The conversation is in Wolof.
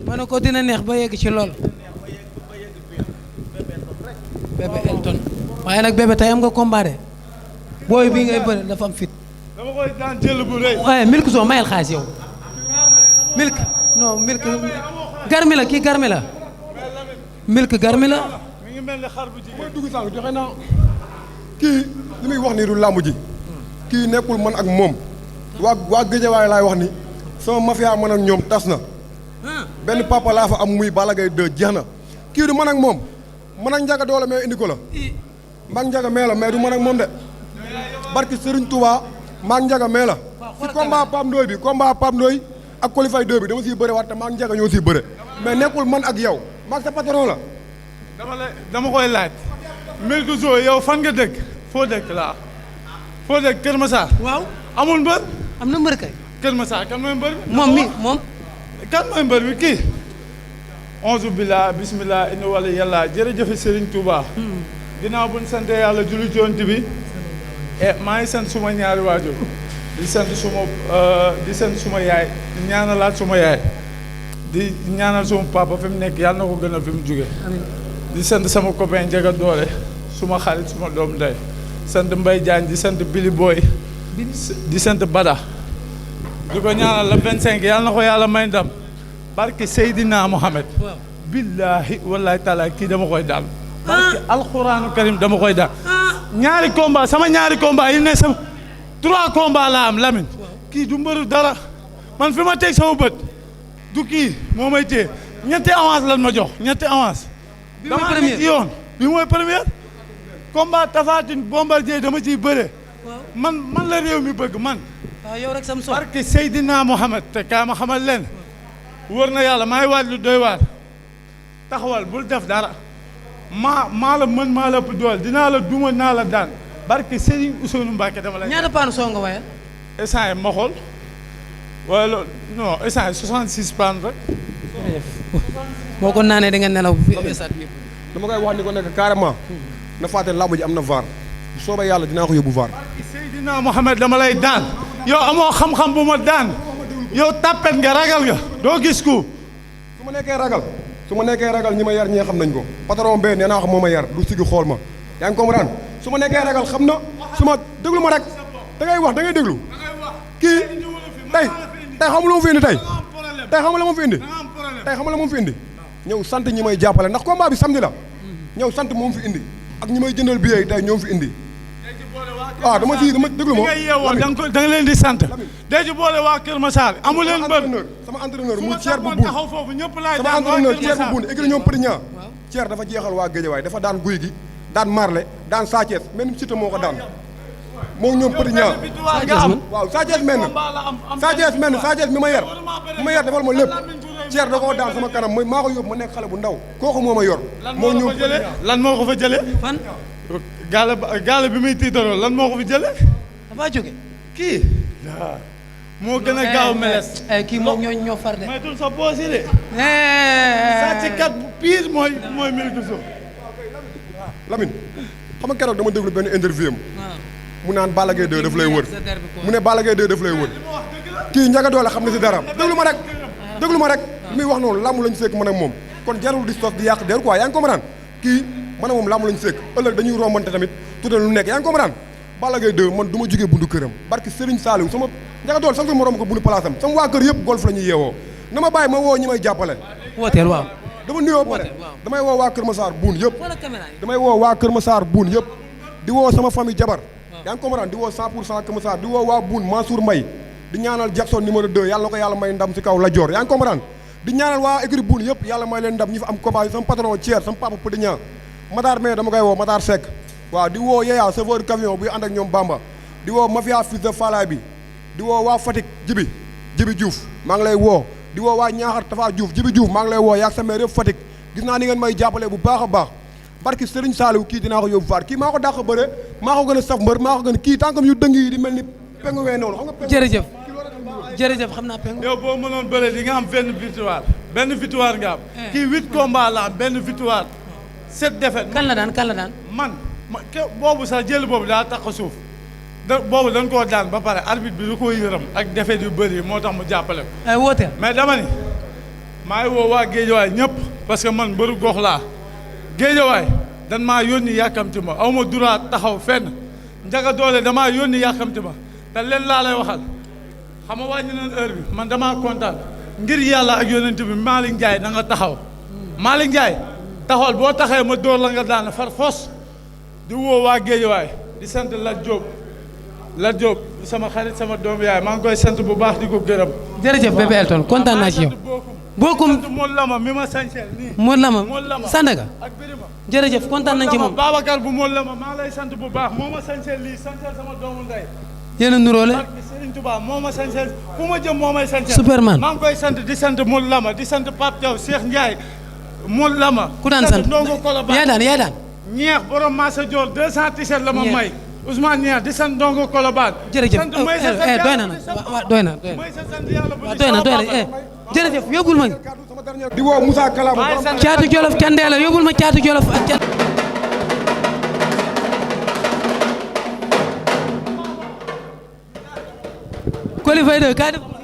ma ne ko dina neex ba yegg ci lool. bébé Elton waaye nag bébé tey am nga combat de booy bii ngay bëre dafa am fit. dama koy daan jël bu rëy. waaye milk soo mayal xaalis yow. milk non milk garmi la kii garmi la. milk garmi la. mi ngi mel ni xar bu jigéen. mooy dugg sànq joxe naa kii li muy wax nii du làmb ji kii nekkul man ak moom waa Géejawaay laay wax ni sama mafia man ak ñoom tas na benn papa laa fa am muy Balla Gaye 2 jeex na kii du man ak moom man ak Njaga Doole mais indi ko la maag Njaga mee la mais du man ak moom de barki Serigne Touba maag Njaga mee la si combat Pape Ndoye bi combat Pape Ndoye ak Qualify 2 bi dama siy bëre waat te maag Njaga ñoo siy bëre mais nekkul man ak yow maag sa patron la dama koy laaj. Milk Zo yow fan nga dëkk foo dëkk laa foo dëkk Kër Massar. waaw amul mbër. am na mbër kay. Kër Massar kan mooy mbër bi. moom. kan mooy mbër bi kii. onze billah bismillah inna wala yàlla jërëjëf Serigne Touba. ginnaaw bu ñu sant yàlla julli ci Yonent bi. maa ngi sant suma ñaari waajur di sant suma yaay di ñaanalaat suma yaay di ñaanal suma papa fi mu nekk yàlla na ko gën a fi mu jóge di sant sama copain Njaga Doole suma xarit suma doom ndey sant Mbaye Diagne di sant Billy Boy di sant Bada di ko ñaanal la 25 yàlla na ko yàlla may ndam barke Seydina Mohamed billahi wallahi taala kii dama koy daal barke alxuraanu karim dama koy daal ñaari combat sama ñaari combat yi ne sama 3 combat la am Lamine kii du mbëru dara man fi ma teg sama bët du kii moo may téye ñetti avance lan ma jox ñetti avance dama nekk ci yoon bi mooy première combat Tapha Tine Bombardier dama ciy bëre man la réew mi bëgg man waaw yow rek sam so barke Seydina Mohamed te kaa ma xamal leen wër na yàlla maay waaj lu doy waar taxawal bul def dara maa la mën maa la ëpp dool dinaa la duma naa la daan barke Serigne Ousseynou Mbacke dama la ñaata paanu soo nga wayal essence ma xool wala loolu non essence 66 paan rek boo ko naanee da nga nelaw fi stade bi dama koy wax ni ko nekk carrément na fàtte làmb ji am na VAR bu soobee yàlla dinaa ko yóbbu VAR Seydina Mohamed dama lay daan yow amoo xam-xam bu ma daan yow tàppet nga ragal nga doo gis ku su ma nekkee ragal ñi ma yar ñee xam nañ ko patron bee nee naa wax moo ma yar du sigi xool ma yaa ngi comprendre su ma nekkee ragal xam na su ma déglu ma rek da ngay wax da ngay déglu kii tey xamul ma fi indi tey xamul ma fi indi xamul ma fi indi ñëw sant ñi may jàppale ndax combat bi samedi la ñëw sant moom fi indi ak ñi may jëndal billet yi tey ñoom fi indi waaw dama déglu ma da nga leen di sant dee ci boole waa Kër Massar amu leen mbër sama entraîneur muy Thier bu buun taxaw foofu ñëpp laay sama entraîneur Thier bu buun écrit ñoom Petit Niang Thier dafa jeexal waa Guédiawaye dafa daan guy gi daan marle daan Sa Thiès même Siteu moo ko daan moom ñoom Petit Niang waaw Sa Thiès men Sa Thiès mi ma yar defal ma lépp Thier da koo daan sama kanam mooy maa ko yóbbu ma nekk xale bu ndaw kooku moo ma yor moo ñëw lan moo ko fa jëlee fan gaale bi muy tiitaroo lan moo ko fi jëlee dafa jóge kii moo gën a gaaw meles kii moom ñoo far de maytul sa poos yi de sàcckat bu pire mooy Milk Zo Lamine xam nga keroog dama déglu benn interview am mu naan Balla Gaye 2 daf lay wër mu ne Balla Gaye 2 daf lay wër kii Njaga Doole xam na si dara déglu ma rek li muy wax noonu làmb lañu sekk man ak moom kon jarul di sos di yàq der quoi yaa ngi comprendre kii man ak moom làmb lañu sekk ëllëg dañuy rombante tamit tuddal lu nekk yaa ngi comprendre Balla Gaye 2 man du ma jógee bundu këram barki Serigne Saliou sama Njaga Doole sax ma romb ko bundu place am sama waa kër yëpp golf la ñuy yeewoo na ma bàyyi ma woo ñi may jàppale wooteel waaw dama nuyoo pare damay woo waa Kër Massar buun yëpp damay woo waa Kër Massar buun yëpp di woo sama famille jabar yaa ngi comprendre di woo 100% Kër Massar di woo waa buun Mansour Mbaye di ñaanal Jackson numéro 2 yàlla na ko yàlla may ndam si kaw la joor yaa ngi comprendre di ñaanal waa écurie buun yëpp yàlla may leen ndam ñi fa am combat sama patron Thier sama papa Petit Niang Matar mais dama koy woo Matar Seck waaw di woo Yeya chauffeur camion buy ànd ak ñoom Bamba di woo mafia fils de Falaay bi di woo waa Fatick Jibi Diouf maa ngi lay woo di woo waa Ñaaxar Tafa Diouf Jibi Diouf maa ngi lay woo yaag sa maire yëpp Fatick gis naa ni ngeen may jàppale bu baax a baax barki Serigne Saliou kii dinaa ko yóbbu faar kii maa ko dàq bëre maa ko gën a saf mbër maa ko gën a kii tànkam yu dëng yi di mel ni pengu wee noonu xam nga jërëjëf xam naa pengu yow boo mënoon bëre di nga am benn victoire nga am kii 8 combats la am benn victoire 7 défaites kan la daan man boobu sax jël boobu daa tax suuf boobu dañ koo daan ba pare arbitre bi du ko yërëm ak défaite yu bëri moo tax mu jàppale ko wooteel mais dama ni maa ngi woo waa Géejawaay ñëpp parce que man mbëru gox laa Géejawaay dan maa yónni yàkkamti ma aw ma droit taxaw fenn Njaga Doole damaa yónni yàkkamti ma te leen laa lay waxal xam nga wàññi nañ heure bi man damaa kontaan ngir yàlla ak yonent bi Malick Ndiaye na nga taxaw Malick Ndiaye taxawal boo taxee ma dóor la nga daan far fos di woo waa Géejawaay di sant Lat Diop sama xarit sama doom yaay maa ngi koy sant bu baax di ko gërëm. jërëjëf bébé Elton kontaan naa ci yow. bokkum Mool Lama mi ma sañseel nii. Mool Lama Sandaga. ak Birima. jërëjëf kontaan nañ ci moom. Babacar bu Mool Lama maa lay sant bu baax moo ma sañseel lii sañseel sama doomu ndey. yéen a nuróole. ak Serigne Touba moo ma sañseel fu ma jëm moo may sañseel. Superman maa ngi koy sant di sant Mool Lama di sant Pape Diaw Cheikh Ndiaye Mool Lama. ku daan sant yaa daan ñeex borom Massa Dior 200 t-shirt la ma may. Ousmane Niang di sant Ndongo Kolobaan. jërëjëf doy na nag waaw doy na jërëjëf yóbbul ma. di woo Moussa Kalamu. caatu Jolof Candeela yóbbul ma caatu Jolof ak ca. Coly Faye 2 kaa def